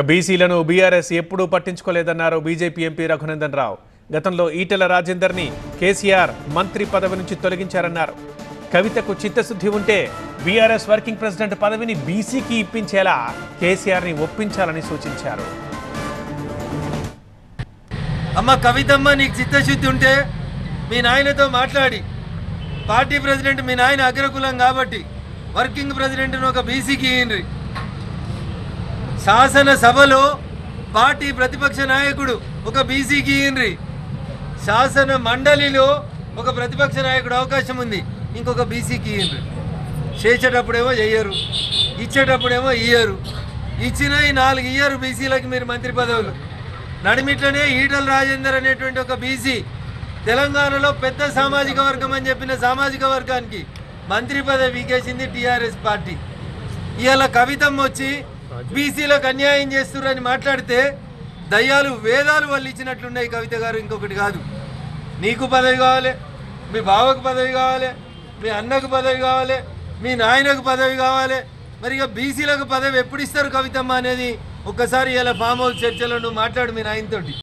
బీసీలను బీఆర్ఎస్ ఎప్పుడూ పట్టించుకోలేదన్నారు BJP MP Raghunandan Rao. గతంలో ఈటెల రాజేందర్ని కేసీఆర్ మంత్రి పదవి నుంచి తొలగించారన్నారు. కవితకు చిత్తశుద్ధి ఉంటే బీఆర్ఎస్ వర్కింగ్ ప్రెసిడెంట్ పదవిని బీసీకి ఇప్పించేలా కేసీఆర్ని ఒప్పించాలని సూచించారు. అమ్మ కవితమ్మ, నీకు చిత్తశుద్ధి ఉంటే మీ నాయనతో మాట్లాడి పార్టీ ప్రెసిడెంట్ మీ నాయన అగ్రకులం కాబట్టి వర్కింగ్ ప్రెసిడెంట్ను ఒక బీసీకి ఇయ్యండి. శాసనసభలో పార్టీ ప్రతిపక్ష నాయకుడు ఒక బీసీకి ఇయ్యండి. శాసన మండలిలో ఒక ప్రతిపక్ష నాయకుడు అవకాశం ఉంది, ఇంకొక బీసీకి ఇయ్యండి. చేసేటప్పుడేమో చెయ్యరు, ఇచ్చేటప్పుడేమో ఇయ్యరు. ఇచ్చిన ఈ 4 ఇయ్యరు బీసీలకి మీరు మంత్రి పదవులు. నడిమిట్లనే ఈటల రాజేందర్ అనేటువంటి ఒక బీసీ తెలంగాణలో పెద్ద సామాజిక వర్గం అని చెప్పిన సామాజిక వర్గానికి మంత్రి పదవి వీకేసింది టీఆర్ఎస్ పార్టీ. ఇవాళ కవితమ్మ వచ్చి బీసీలకు అన్యాయం చేస్తున్నారని మాట్లాడితే దయ్యాలు వేదాలు వాళ్ళు ఇచ్చినట్లున్నాయి. కవిత గారు, ఇంకొకటి కాదు, నీకు పదవి కావాలి, మీ బావకు పదవి కావాలి, మీ అన్నకు పదవి కావాలి, మీ నాయనకు పదవి కావాలి. మరి ఇక బీసీలకు పదవి ఎప్పుడు ఇస్తారు కవితమ్మ అనేది ఒక్కసారి ఇలా ఫామ్ హౌస్ చర్చలో నువ్వు మాట్లాడు మీ నాయనతోటి.